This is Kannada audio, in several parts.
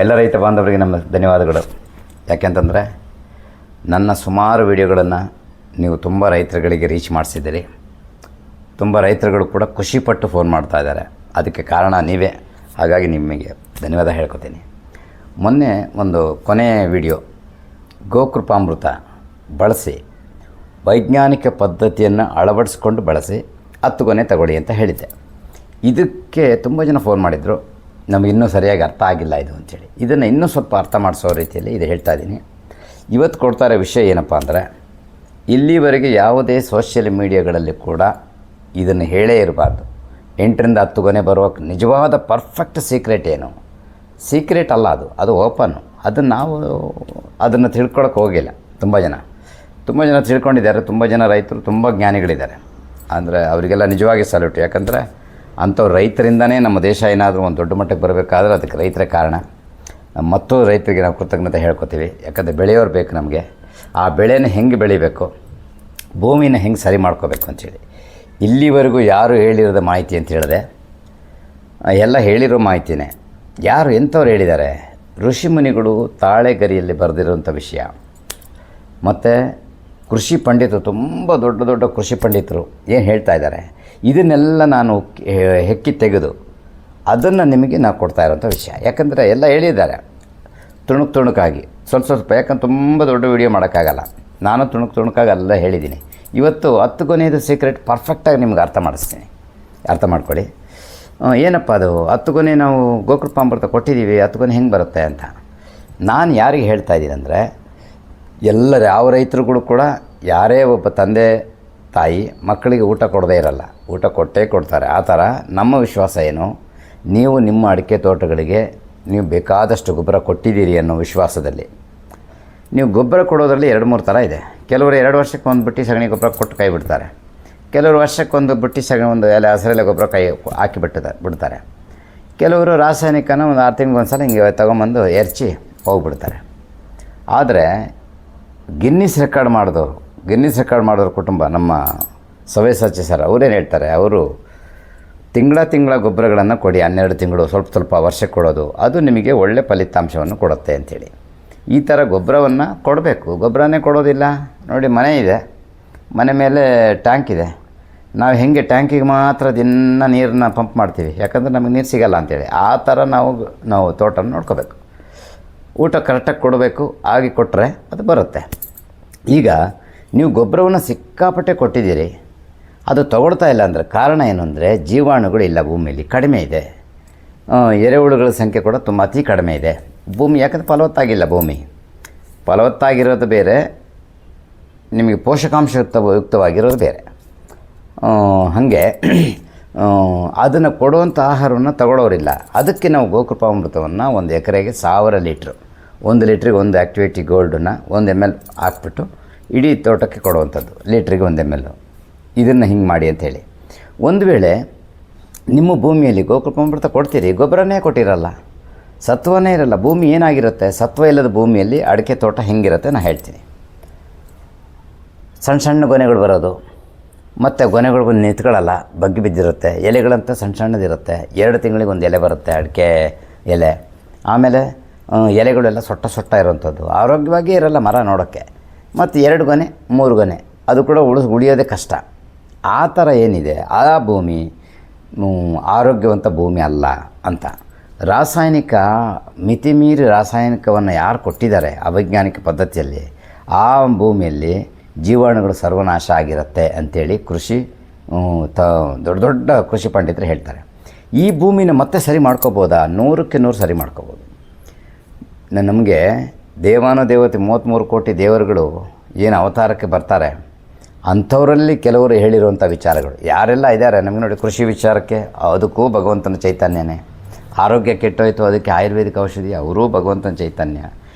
ಎಲ್ಲ ರೈತ ಬಾಂಧವರಿಗೆ ನಮ್ಮ ಧನ್ಯವಾದಗಳು. ಯಾಕೆಂತಂದರೆ ನನ್ನ ಸುಮಾರು ವಿಡಿಯೋಗಳನ್ನು ನೀವು ತುಂಬ ರೈತರುಗಳಿಗೆ ರೀಚ್ ಮಾಡಿಸಿದ್ದೀರಿ. ತುಂಬ ರೈತರುಗಳು ಕೂಡ ಖುಷಿಪಟ್ಟು ಫೋನ್ ಮಾಡ್ತಾ ಇದ್ದಾರೆ. ಅದಕ್ಕೆ ಕಾರಣ ನೀವೇ. ಹಾಗಾಗಿ ನಿಮಗೆ ಧನ್ಯವಾದ ಹೇಳ್ಕೊತೀನಿ. ಮೊನ್ನೆ ಒಂದು ಕೊನೆಯ ವಿಡಿಯೋ ಗೋಕೃಪಾಮೃತ ಬಳಸಿ ವೈಜ್ಞಾನಿಕ ಪದ್ಧತಿಯನ್ನು ಅಳವಡಿಸ್ಕೊಂಡು ಬಳಸಿ 10 ಗೊನೆ ತಗೊಳ್ಳಿ ಅಂತ ಹೇಳಿದ್ದೆ. ಇದಕ್ಕೆ ತುಂಬ ಜನ ಫೋನ್ ಮಾಡಿದರು, ನಮಗೆ ಇನ್ನೂ ಸರಿಯಾಗಿ ಅರ್ಥ ಆಗಿಲ್ಲ ಇದು ಅಂಥೇಳಿ. ಇದನ್ನು ಇನ್ನೂ ಸ್ವಲ್ಪ ಅರ್ಥ ಮಾಡಿಸೋ ರೀತಿಯಲ್ಲಿ ಇದು ಹೇಳ್ತಾ ಇದ್ದೀನಿ. ಇವತ್ತು ಕೊಡ್ತಾ ಇರೋ ವಿಷಯ ಏನಪ್ಪ ಅಂದರೆ, ಇಲ್ಲಿವರೆಗೆ ಯಾವುದೇ ಸೋಷಿಯಲ್ ಮೀಡಿಯಾಗಳಲ್ಲಿ ಕೂಡ ಇದನ್ನು ಹೇಳೇ ಇರಬಾರ್ದು. 8ರಿಂದ 10 ಗೊನೆ ಬರುವ ನಿಜವಾದ ಪರ್ಫೆಕ್ಟ್ ಸೀಕ್ರೆಟ್ ಏನು? ಸೀಕ್ರೆಟ್ ಅಲ್ಲ, ಅದು ಓಪನ್ನು. ನಾವು ಅದನ್ನು ತಿಳ್ಕೊಳಕ್ಕೆ ಹೋಗಿಲ್ಲ. ತುಂಬ ಜನ ತಿಳ್ಕೊಂಡಿದ್ದಾರೆ. ತುಂಬ ಜನ ರೈತರು ತುಂಬ ಜ್ಞಾನಿಗಳಿದ್ದಾರೆ. ಅಂದರೆ ಅವರಿಗೆಲ್ಲ ನಿಜವಾಗಿ ಸಲ್ಯೂಟ್. ಯಾಕಂದರೆ ಅಂಥವ್ರು ರೈತರಿಂದನೇ ನಮ್ಮ ದೇಶ ಏನಾದರೂ ಒಂದು ದೊಡ್ಡ ಮಟ್ಟಕ್ಕೆ ಬರಬೇಕಾದ್ರೆ ಅದಕ್ಕೆ ರೈತರೇ ಕಾರಣ. ಮತ್ತು ರೈತರಿಗೆ ನಾವು ಕೃತಜ್ಞತೆ ಹೇಳ್ಕೊತೀವಿ. ಯಾಕಂದರೆ ಬೆಳೆಯೋರು ಬೇಕು ನಮಗೆ. ಆ ಬೆಳೆನ ಹೆಂಗೆ ಬೆಳಿಬೇಕು, ಭೂಮಿನ ಹೆಂಗೆ ಸರಿ ಮಾಡ್ಕೋಬೇಕು ಅಂಥೇಳಿ ಇಲ್ಲಿವರೆಗೂ ಯಾರು ಹೇಳಿರೋದ ಮಾಹಿತಿ ಅಂತ ಹೇಳಿದೆ. ಎಲ್ಲ ಹೇಳಿರೋ ಮಾಹಿತಿನೇ. ಯಾರು ಎಂಥವ್ರು ಹೇಳಿದ್ದಾರೆ? ಋಷಿಮುನಿಗಳು ತಾಳೆಗರಿಯಲ್ಲಿ ಬರೆದಿರುವಂಥ ವಿಷಯ. ಮತ್ತು ಕೃಷಿ ಪಂಡಿತರು, ತುಂಬ ದೊಡ್ಡ ಕೃಷಿ ಪಂಡಿತರು ಏನು ಹೇಳ್ತಾ ಇದ್ದಾರೆ, ಇದನ್ನೆಲ್ಲ ನಾನು ಹೆಕ್ಕಿ ತೆಗೆದು ಅದನ್ನು ನಿಮಗೆ ನಾವು ಕೊಡ್ತಾ ಇರೋಂಥ ವಿಷಯ. ಯಾಕಂದರೆ ಎಲ್ಲ ಹೇಳಿದ್ದಾರೆ ತುಣುಕಾಗಿ ಸ್ವಲ್ಪ. ಯಾಕಂದ್ರೆ ತುಂಬ ದೊಡ್ಡ ವೀಡಿಯೋ ಮಾಡೋಕ್ಕಾಗಲ್ಲ. ನಾನು ತುಣುಕಾಗಿ ಎಲ್ಲ ಹೇಳಿದ್ದೀನಿ. ಇವತ್ತು 10 ಗೊನೆಯದು ಸೀಕ್ರೆಟ್ ಪರ್ಫೆಕ್ಟಾಗಿ ನಿಮ್ಗೆ ಅರ್ಥ ಮಾಡಿಸ್ತೀನಿ. ಅರ್ಥ ಮಾಡ್ಕೊಳ್ಳಿ. ಏನಪ್ಪ ಅದು 10 ಗೊನೆ ನಾವು ಗೋಕೃಪಾಮೃತ ಕೊಟ್ಟಿದ್ದೀವಿ, 10 ಗೊನೆ ಹೆಂಗೆ ಬರುತ್ತೆ ಅಂತ ನಾನು ಯಾರಿಗೆ ಹೇಳ್ತಾ ಇದ್ದೀನಿ ಅಂದರೆ, ಎಲ್ಲರೂ ಯಾವ ರೈತರುಗಳು ಕೂಡ ಯಾರೇ ಒಬ್ಬ ತಂದೆ ತಾಯಿ ಮಕ್ಕಳಿಗೆ ಊಟ ಕೊಡದೇ ಇರಲ್ಲ. ಊಟ ಕೊಟ್ಟೇ ಕೊಡ್ತಾರೆ. ಆ ಥರ ನಮ್ಮ ವಿಶ್ವಾಸ ಏನು, ನೀವು ನಿಮ್ಮ ಅಡಿಕೆ ತೋಟಗಳಿಗೆ ನೀವು ಬೇಕಾದಷ್ಟು ಗೊಬ್ಬರ ಕೊಟ್ಟಿದ್ದೀರಿ ಅನ್ನೋ ವಿಶ್ವಾಸದಲ್ಲಿ. ನೀವು ಗೊಬ್ಬರ ಕೊಡೋದ್ರಲ್ಲಿ 2-3 ಥರ ಇದೆ. ಕೆಲವರು 2 ವರ್ಷಕ್ಕೆ ಒಂದು ಬುಟ್ಟಿ ಸಗಣಿ ಗೊಬ್ಬರ ಕೊಟ್ಟು ಕೈ ಬಿಡ್ತಾರೆ. ಕೆಲವರು ವರ್ಷಕ್ಕೊಂದು ಬುಟ್ಟಿ ಸಗಣಿ, ಒಂದು ಹಸಿರೆಲೆ ಗೊಬ್ಬರ ಕೈ ಹಾಕಿ ಬಿಡ್ತಾರೆ. ಕೆಲವರು ರಾಸಾಯನಿಕನ ಒಂದು 6 ತಿಂಗಳಿಗೆ ಸಲ ಹಿಂಗೆ ತೊಗೊಂಬಂದು ಎರಚಿ ಹೋಗ್ಬಿಡ್ತಾರೆ. ಆದರೆ ಗಿನ್ನಿಸ್ ರೆಕಾರ್ಡ್ ಮಾಡಿದವರು ಕುಟುಂಬ, ನಮ್ಮ ಸವ್ಯಸಾಚಿ ಸರ್ ಅವರೇನು ಹೇಳ್ತಾರೆ, ಅವರು ತಿಂಗಳ ಗೊಬ್ಬರಗಳನ್ನು ಕೊಡಿ, 12 ತಿಂಗಳು ಸ್ವಲ್ಪ ವರ್ಷಕ್ಕೆ ಕೊಡೋದು, ಅದು ನಿಮಗೆ ಒಳ್ಳೆ ಫಲಿತಾಂಶವನ್ನು ಕೊಡುತ್ತೆ ಅಂಥೇಳಿ. ಈ ಥರ ಗೊಬ್ಬರವನ್ನು ಕೊಡಬೇಕು. ಗೊಬ್ಬರನೇ ಕೊಡೋದಿಲ್ಲ. ನೋಡಿ, ಮನೆ ಇದೆ, ಮನೆ ಮೇಲೆ ಟ್ಯಾಂಕ್ ಇದೆ. ನಾವು ಹೆಂಗೆ ಟ್ಯಾಂಕಿಗೆ ಮಾತ್ರ ದಿನ ನೀರನ್ನ ಪಂಪ್ ಮಾಡ್ತೀವಿ, ಯಾಕಂದರೆ ನಮಗೆ ನೀರು ಸಿಗಲ್ಲ ಅಂಥೇಳಿ. ಆ ಥರ ನಾವು ತೋಟನ ನೋಡ್ಕೋಬೇಕು. ಊಟ ಕರೆಕ್ಟಾಗಿ ಕೊಡಬೇಕು. ಆಗಿ ಕೊಟ್ಟರೆ ಅದು ಬರುತ್ತೆ. ಈಗ ನೀವು ಗೊಬ್ಬರವನ್ನು ಸಿಕ್ಕಾಪಟ್ಟೆ ಕೊಟ್ಟಿದ್ದೀರಿ, ಅದು ತಗೊಳ್ತಾ ಇಲ್ಲ ಅಂದರೆ ಕಾರಣ ಏನು ಅಂದರೆ, ಜೀವಾಣುಗಳು ಇಲ್ಲ ಭೂಮಿಯಲ್ಲಿ, ಕಡಿಮೆ ಇದೆ. ಎರೆಹುಳುಗಳ ಸಂಖ್ಯೆ ಕೂಡ ತುಂಬ ಅತಿ ಕಡಿಮೆ ಇದೆ ಭೂಮಿ. ಯಾಕಂದರೆ ಫಲವತ್ತಾಗಿಲ್ಲ ಭೂಮಿ. ಫಲವತ್ತಾಗಿರೋದು ಬೇರೆ, ನಿಮಗೆ ಯುಕ್ತವಾಗಿರೋದು ಬೇರೆ. ಹಾಗೆ ಅದನ್ನು ಕೊಡುವಂಥ ಆಹಾರವನ್ನು ತಗೊಳ್ಳೋರಿಲ್ಲ. ಅದಕ್ಕೆ ನಾವು ಗೋಕೃಪಾಮೃತವನ್ನು 1 ಎಕರೆಗೆ 1000 ಲೀಟ್ರು, 1 ಲೀಟ್ರಿಗೆ 1 ಆ್ಯಕ್ಟಿವೇಟಿ ಗೋಲ್ಡನ್ನು 1 ml ಹಾಕ್ಬಿಟ್ಟು ಇಡೀ ತೋಟಕ್ಕೆ ಕೊಡುವಂಥದ್ದು. ಲೀಟ್ರಿಗೆ 1 ml. ಇದನ್ನು ಹಿಂಗೆ ಮಾಡಿ ಅಂಥೇಳಿ. ಒಂದು ವೇಳೆ ನಿಮ್ಮ ಭೂಮಿಯಲ್ಲಿ ಗೋಕೃಪಾಮೃತ ಕೊಡ್ತೀರಿ, ಗೊಬ್ಬರನೇ ಕೊಟ್ಟಿರಲ್ಲ, ಸತ್ವನೇ ಇರಲ್ಲ, ಭೂಮಿ ಏನಾಗಿರುತ್ತೆ? ಸತ್ವ ಇಲ್ಲದ ಭೂಮಿಯಲ್ಲಿ ಅಡಿಕೆ ತೋಟ ಹೆಂಗಿರುತ್ತೆ ನಾನು ಹೇಳ್ತೀನಿ. ಸಣ್ಣ ಗೊನೆಗಳು ಬರೋದು, ಮತ್ತು ಗೊನೆಗಳು ನಿಂತ್ಕೊಳ್ಳಲ್ಲ, ಬಗ್ಗಿ ಬಿದ್ದಿರುತ್ತೆ. ಎಲೆಗಳಂತ ಸಣ್ಣದಿರುತ್ತೆ. 2 ತಿಂಗಳಿಗೆ ಒಂದು ಎಲೆ ಬರುತ್ತೆ ಅಡಿಕೆ ಎಲೆ. ಆಮೇಲೆ ಎಲೆಗಳೆಲ್ಲ ಸೊಟ್ಟ ಇರೋವಂಥದ್ದು, ಆರೋಗ್ಯವಾಗಿ ಇರಲ್ಲ ಮರ ನೋಡೋಕ್ಕೆ. ಮತ್ತು 2 ಗೊನೆ 3 ಗೊನೆ, ಅದು ಕೂಡ ಉಳಿಯೋದೇ ಕಷ್ಟ. ಆ ಥರ ಏನಿದೆ, ಆ ಭೂಮಿ ಆರೋಗ್ಯವಂತ ಭೂಮಿ ಅಲ್ಲ ಅಂತ. ರಾಸಾಯನಿಕ ಮಿತಿಮೀರಿ ರಾಸಾಯನಿಕವನ್ನು ಯಾರು ಕೊಟ್ಟಿದ್ದಾರೆ ಅವೈಜ್ಞಾನಿಕ ಪದ್ಧತಿಯಲ್ಲಿ, ಆ ಭೂಮಿಯಲ್ಲಿ ಜೀವಾಣುಗಳು ಸರ್ವನಾಶ ಆಗಿರುತ್ತೆ ಅಂಥೇಳಿ ದೊಡ್ಡ ಕೃಷಿ ಪಂಡಿತರು ಹೇಳ್ತಾರೆ. ಈ ಭೂಮಿನ ಮತ್ತೆ ಸರಿ ಮಾಡ್ಕೋಬೋದಾ? 100ಕ್ಕೆ 100 ಸರಿ ಮಾಡ್ಕೋಬೋದು. ನಮಗೆ ದೇವಾನುದೇವತೆ 33 ಕೋಟಿ ದೇವರುಗಳು ಏನು ಅವತಾರಕ್ಕೆ ಬರ್ತಾರೆ, ಅಂಥವರಲ್ಲಿ ಕೆಲವರು ಹೇಳಿರುವಂಥ ವಿಚಾರಗಳು ಯಾರೆಲ್ಲ ಇದ್ದಾರೆ ನಮಗೆ ನೋಡಿ. ಕೃಷಿ ವಿಚಾರಕ್ಕೆ ಅದಕ್ಕೂ ಭಗವಂತನ ಚೈತನ್ಯನೇ. ಆರೋಗ್ಯ ಕೆಟ್ಟೋಯ್ತು, ಅದಕ್ಕೆ ಆಯುರ್ವೇದಿಕ್ ಔಷಧಿ, ಅವರೂ ಭಗವಂತನ ಚೈತನ್ಯ.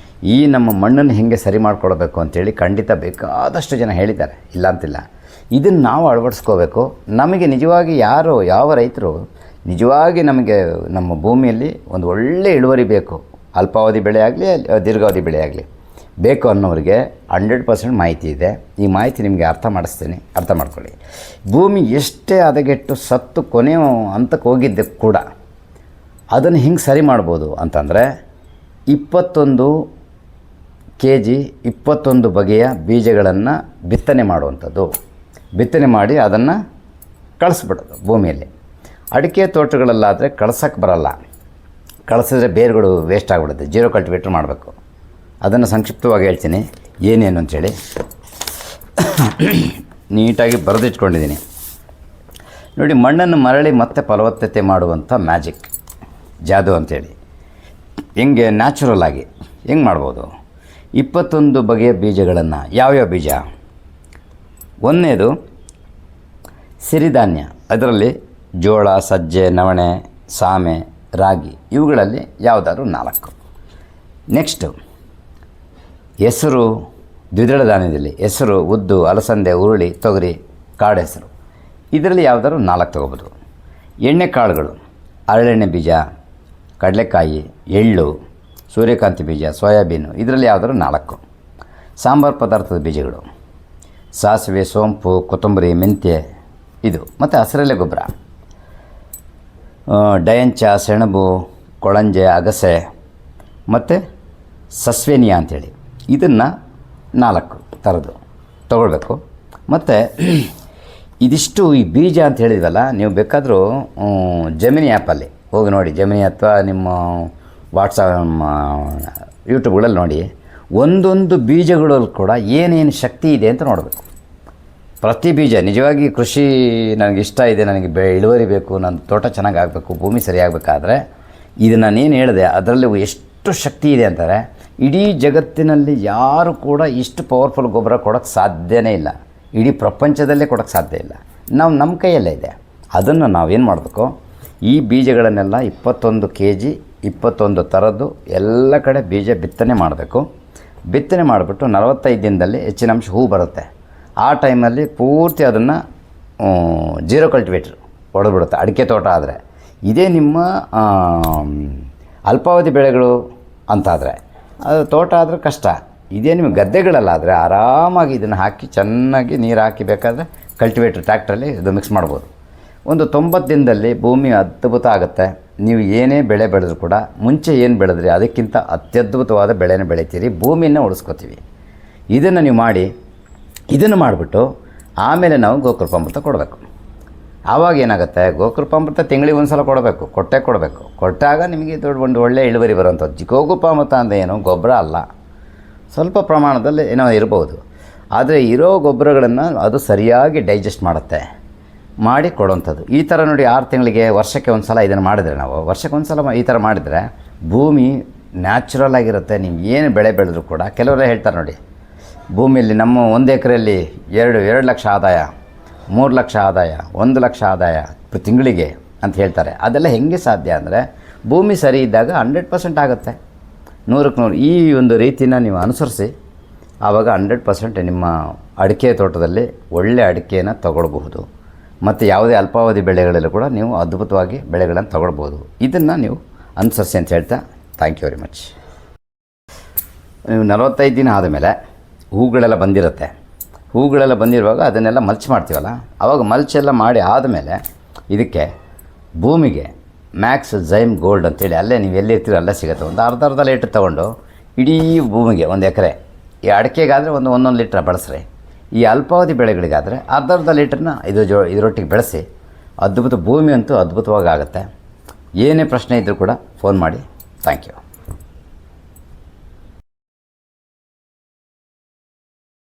ಈ ನಮ್ಮ ಮಣ್ಣನ್ನು ಹೇಗೆ ಸರಿ ಮಾಡ್ಕೊಳ್ಬೇಕು ಅಂಥೇಳಿ ಖಂಡಿತ ಬೇಕಾದಷ್ಟು ಜನ ಹೇಳಿದ್ದಾರೆ, ಇಲ್ಲ ಅಂತಿಲ್ಲ. ಇದನ್ನು ನಾವು ಅಳವಡಿಸ್ಕೋಬೇಕು. ನಮಗೆ ನಿಜವಾಗಿ ಯಾವ ರೈತರು ನಿಜವಾಗಿ ನಮಗೆ ನಮ್ಮ ಭೂಮಿಯಲ್ಲಿ ಒಂದು ಒಳ್ಳೆ ಇಳುವರಿ ಬೇಕು, ಅಲ್ಪಾವಧಿ ಬೆಳೆ ಆಗಲಿ ದೀರ್ಘಾವಧಿ ಬೆಳೆ ಆಗಲಿ ಬೇಕು ಅನ್ನೋರಿಗೆ 100% ಮಾಹಿತಿ ಇದೆ. ಈ ಮಾಹಿತಿ ನಿಮಗೆ ಅರ್ಥ ಮಾಡಿಸ್ತೀನಿ, ಅರ್ಥ ಮಾಡ್ಕೊಳ್ಳಿ. ಭೂಮಿ ಎಷ್ಟೇ ಹದಗೆಟ್ಟು ಸತ್ತು ಕೊನೆಯ ಹಂತಕ್ಕೆ ಹೋಗಿದ್ದೆ ಕೂಡ ಅದನ್ನು ಹಿಂಗೆ ಸರಿ ಮಾಡ್ಬೋದು ಅಂತಂದರೆ, 21 kg 21 ಬಗೆಯ ಬೀಜಗಳನ್ನು ಬಿತ್ತನೆ ಮಾಡುವಂಥದ್ದು. ಬಿತ್ತನೆ ಮಾಡಿ ಅದನ್ನು ಕಳಿಸ್ಬಿಡೋದು ಭೂಮಿಯಲ್ಲಿ. ಅಡಿಕೆ ತೋಟಗಳಲ್ಲಾದರೆ ಕಳ್ಸೋಕ್ಕೆ ಬರಲ್ಲ, ಕಳಿಸಿದ್ರೆ ಬೇರುಗಳು ವೇಸ್ಟ್ ಆಗಿಬಿಡುತ್ತೆ, ಜೀರೋ ಕಲ್ಟಿವೇಟರ್ ಮಾಡಬೇಕು. ಅದನ್ನು ಸಂಕ್ಷಿಪ್ತವಾಗಿ ಹೇಳ್ತೀನಿ ಏನೇನು ಅಂಥೇಳಿ. ನೀಟಾಗಿ ಬರೆದಿಟ್ಕೊಂಡಿದ್ದೀನಿ ನೋಡಿ. ಮಣ್ಣನ್ನು ಮರಳಿ ಮತ್ತೆ ಫಲವತ್ತತೆ ಮಾಡುವಂಥ ಮ್ಯಾಜಿಕ್, ಜಾದು ಅಂಥೇಳಿ. ಹೆಂಗೆ ನ್ಯಾಚುರಲ್ ಆಗಿ ಹೆಂಗೆ ಮಾಡ್ಬೋದು? 21 ಬಗೆಯ ಬೀಜಗಳನ್ನು, ಯಾವ್ಯಾವ ಬೀಜ? ಒಂದನೇದು ಸಿರಿಧಾನ್ಯ, ಅದರಲ್ಲಿ ಜೋಳ, ಸಜ್ಜೆ, ನವಣೆ, ಸಾಮೆ, ರಾಗಿ, ಇವುಗಳಲ್ಲಿ ಯಾವುದಾದ್ರು 4. ನೆಕ್ಸ್ಟು ಹೆಸರು, ದ್ವಿದಳ ಧಾನ್ಯದಲ್ಲಿ ಹೆಸರು, ಉದ್ದು, ಅಲಸಂದೆ, ಹುರುಳಿ, ತೊಗರಿ, ಕಾಡು ಹೆಸರು, ಇದರಲ್ಲಿ ಯಾವುದಾದ್ರು 4 ತೊಗೋಬೋದು. ಎಣ್ಣೆ ಕಾಳುಗಳು, ಹರಳೆಣ್ಣೆ ಬೀಜ, ಕಡಲೆಕಾಯಿ, ಎಳ್ಳು, ಸೂರ್ಯಕಾಂತಿ ಬೀಜ, ಸೋಯಾಬೀನು, ಇದರಲ್ಲಿ ಯಾವುದಾದ್ರು 4. ಸಾಂಬಾರು ಪದಾರ್ಥದ ಬೀಜಗಳು, ಸಾಸಿವೆ, ಸೋಂಪು, ಕೊತ್ತಂಬರಿ, ಮೆಂತ್ಯ, ಇದು. ಮತ್ತು ಹಸಿರೆಲೆ ಗೊಬ್ಬರ, ಡಯಂಚ, ಸೆಣಬು, ಕೊಳಂಜೆ, ಅಗಸೆ ಮತ್ತು ಸಸ್ವೇನಿಯಾ ಅಂಥೇಳಿ, ಇದನ್ನು 4 ಥರದ್ದು ತೊಗೊಳ್ಬೇಕು. ಮತ್ತು ಇದಿಷ್ಟು ಈ ಬೀಜ ಅಂತ ಹೇಳಿದ್ವಲ್ಲ, ನೀವು ಬೇಕಾದರೂ ಜೆಮಿನಿ ಆ್ಯಪಲ್ಲಿ ಹೋಗಿ ನೋಡಿ, ಜೆಮಿನಿ ಅಥವಾ ನಿಮ್ಮ ವಾಟ್ಸಪ್ ಯೂಟ್ಯೂಬ್ಗಳಲ್ಲಿ ನೋಡಿ, ಒಂದೊಂದು ಬೀಜಗಳಲ್ಲಿ ಕೂಡ ಏನೇನು ಶಕ್ತಿ ಇದೆ ಅಂತ ನೋಡಬೇಕು. ಪ್ರತಿ ಬೀಜ ನಿಜವಾಗಿ ಕೃಷಿ ನನಗೆ ಇಷ್ಟ ಇದೆ, ನನಗೆ ಇಳುವರಿ ಬೇಕು, ನನ್ನ ತೋಟ ಚೆನ್ನಾಗಿ ಆಗಬೇಕು, ಭೂಮಿ ಸರಿಯಾಗಬೇಕಾದ್ರೆ ಇದು ನಾನೇನು ಹೇಳಿದೆ ಅದರಲ್ಲಿ ಎಷ್ಟು ಶಕ್ತಿ ಇದೆ ಅಂತಾರೆ. ಇಡೀ ಜಗತ್ತಿನಲ್ಲಿ ಯಾರು ಕೂಡ ಇಷ್ಟು ಪವರ್ಫುಲ್ ಗೊಬ್ಬರ ಕೊಡೋಕ್ಕೆ ಸಾಧ್ಯನೇ ಇಲ್ಲ, ಇಡೀ ಪ್ರಪಂಚದಲ್ಲೇ ಕೊಡೋಕ್ಕೆ ಸಾಧ್ಯ ಇಲ್ಲ. ನಮ್ಮ ಕೈಯಲ್ಲೇ ಇದೆ. ಅದನ್ನು ನಾವೇನು ಮಾಡಬೇಕು, ಈ ಬೀಜಗಳನ್ನೆಲ್ಲ 21 kg 21 ಥರದ್ದು ಎಲ್ಲ ಕಡೆ ಬೀಜ ಬಿತ್ತನೆ ಮಾಡಬೇಕು. ಬಿತ್ತನೆ ಮಾಡಿಬಿಟ್ಟು 45 ದಿನದಲ್ಲಿ ಹೆಚ್ಚಿನ ಅಂಶ ಹೂ ಬರುತ್ತೆ. ಆ ಟೈಮಲ್ಲಿ ಪೂರ್ತಿ ಅದನ್ನು ಜೀರೋ ಕಲ್ಟಿವೇಟ್ರ್ ಹೊಡೆದ್ಬಿಡುತ್ತೆ, ಅಡಿಕೆ ತೋಟ ಆದರೆ. ಇದೇ ನಿಮ್ಮ ಅಲ್ಪಾವಧಿ ಬೆಳೆಗಳು ಅಂತಾದರೆ, ಅದು ತೋಟ ಆದರೆ ಕಷ್ಟ. ಇದೇ ನಿಮ್ಮ ಗದ್ದೆಗಳಲ್ಲಾದರೆ ಆರಾಮಾಗಿ ಇದನ್ನು ಹಾಕಿ ಚೆನ್ನಾಗಿ ನೀರು ಹಾಕಿ ಬೇಕಾದರೆ ಕಲ್ಟಿವೇಟ್ರ್ ಟ್ಯಾಕ್ಟ್ರಲ್ಲಿ ಇದು ಮಿಕ್ಸ್ ಮಾಡ್ಬೋದು. ಒಂದು 90 ದಿನದಲ್ಲಿ ಭೂಮಿ ಅದ್ಭುತ ಆಗುತ್ತೆ. ನೀವು ಏನೇ ಬೆಳೆ ಬೆಳೆದ್ರೂ ಕೂಡ ಮುಂಚೆ ಏನು ಬೆಳೆದ್ರಿ ಅದಕ್ಕಿಂತ ಅತ್ಯದ್ಭುತವಾದ ಬೆಳೆನ ಬೆಳಿತೀರಿ, ಭೂಮಿಯನ್ನು ಉಳಿಸ್ಕೋತೀವಿ. ಇದನ್ನು ನೀವು ಮಾಡಿ, ಇದನ್ನು ಮಾಡಿಬಿಟ್ಟು ಆಮೇಲೆ ನಾವು ಗೋಕೃಪಾಮೃತ ಕೊಡಬೇಕು. ಆವಾಗ ಏನಾಗುತ್ತೆ, ಗೋಕೃಪಾಮೃತ ತಿಂಗಳಿಗೆ ಒಂದು ಸಲ ಕೊಡಬೇಕು, ಕೊಡಬೇಕು. ಕೊಟ್ಟಾಗ ನಿಮಗೆ ಒಂದು ಒಳ್ಳೆ ಇಳುವರಿ ಬರುವಂಥದ್ದು. ಗೋಕೃಪಾಮೃತ ಅಂದರೆ ಏನು, ಗೊಬ್ಬರ ಅಲ್ಲ, ಸ್ವಲ್ಪ ಪ್ರಮಾಣದಲ್ಲಿ ಏನೋ ಇರ್ಬೋದು. ಆದರೆ ಇರೋ ಗೊಬ್ಬರಗಳನ್ನು ಅದು ಸರಿಯಾಗಿ ಡೈಜೆಸ್ಟ್ ಮಾಡುತ್ತೆ, ಮಾಡಿ ಕೊಡುವಂಥದ್ದು. ಈ ಥರ ನೋಡಿ, 6 ತಿಂಗಳಿಗೆ, ವರ್ಷಕ್ಕೆ ಒಂದು ಸಲ ಇದನ್ನು ಮಾಡಿದರೆ, ನಾವು ವರ್ಷಕ್ಕೆ ಒಂದು ಸಲ ಈ ಥರ ಮಾಡಿದರೆ ಭೂಮಿ ನ್ಯಾಚುರಲ್ ಆಗಿರುತ್ತೆ. ನೀವು ಏನು ಬೆಳೆ ಬೆಳೆದ್ರೂ ಕೂಡ, ಕೆಲವರೇ ಹೇಳ್ತಾರೆ ನೋಡಿ, ಭೂಮಿಯಲ್ಲಿ ನಮ್ಮ 1 ಎಕರೆಯಲ್ಲಿ 2 ಲಕ್ಷ ಆದಾಯ, 3 ಲಕ್ಷ ಆದಾಯ, 1 ಲಕ್ಷ ಆದಾಯ ತಿಂಗಳಿಗೆ ಅಂತ ಹೇಳ್ತಾರೆ. ಅದೆಲ್ಲ ಹೆಂಗೆ ಸಾಧ್ಯ ಅಂದರೆ, ಭೂಮಿ ಸರಿ ಇದ್ದಾಗ 100% ಆಗುತ್ತೆ, 100ಕ್ಕೆ 100. ಈ ಒಂದು ರೀತಿನ ನೀವು ಅನುಸರಿಸಿ, ಆವಾಗ 100% ನಿಮ್ಮ ಅಡಿಕೆ ತೋಟದಲ್ಲಿ ಒಳ್ಳೆ ಅಡಿಕೆಯನ್ನು ತಗೊಳ್ಬಹುದು. ಮತ್ತು ಯಾವುದೇ ಅಲ್ಪಾವಧಿ ಬೆಳೆಗಳಲ್ಲೂ ಕೂಡ ನೀವು ಅದ್ಭುತವಾಗಿ ಬೆಳೆಗಳನ್ನು ತಗೊಳ್ಬೋದು. ಇದನ್ನು ನೀವು ಅನುಸರಿಸಿ ಅಂತ ಹೇಳ್ತಾ, ಥ್ಯಾಂಕ್ ಯು ವೆರಿ ಮಚ್. ನೀವು 45 ದಿನ ಆದಮೇಲೆ ಹೂಗಳೆಲ್ಲ ಬಂದಿರುತ್ತೆ. ಹೂಗಳೆಲ್ಲ ಬಂದಿರುವಾಗ ಅದನ್ನೆಲ್ಲ ಮಲ್ಚ್ ಮಾಡ್ತೀವಲ್ಲ, ಆವಾಗ ಮಲ್ಚೆಲ್ಲ ಮಾಡಿ ಆದಮೇಲೆ ಇದಕ್ಕೆ ಭೂಮಿಗೆ ಮ್ಯಾಕ್ಸ್ ಝೈಮ್ ಗೋಲ್ಡ್ ಅಂತೇಳಿ, ಅಲ್ಲೇ ನೀವು ಎಲ್ಲಿರ್ತೀರೋ ಅಲ್ಲೇ ಸಿಗುತ್ತೆ. ಒಂದು ಅರ್ಧ ಲೀಟ್ರ್ ತೊಗೊಂಡು ಇಡೀ ಭೂಮಿಗೆ 1 ಎಕರೆ, ಈ ಅಡಿಕೆಗಾದರೆ 1 ಲೀಟ್ರ್ ಬಳಸ್ರಿ. ಈ ಅಲ್ಪಾವಧಿ ಬೆಳೆಗಳಿಗಾದರೆ ಅರ್ಧ ಲೀಟ್ರನ್ನ ಇದರೊಟ್ಟಿಗೆ ಬೆಳೆಸಿ. ಅದ್ಭುತ, ಭೂಮಿ ಅಂತೂ ಅದ್ಭುತವಾಗಿ ಆಗುತ್ತೆ. ಏನೇ ಪ್ರಶ್ನೆ ಇದ್ದರೂ ಕೂಡ ಫೋನ್ ಮಾಡಿ. Thank you.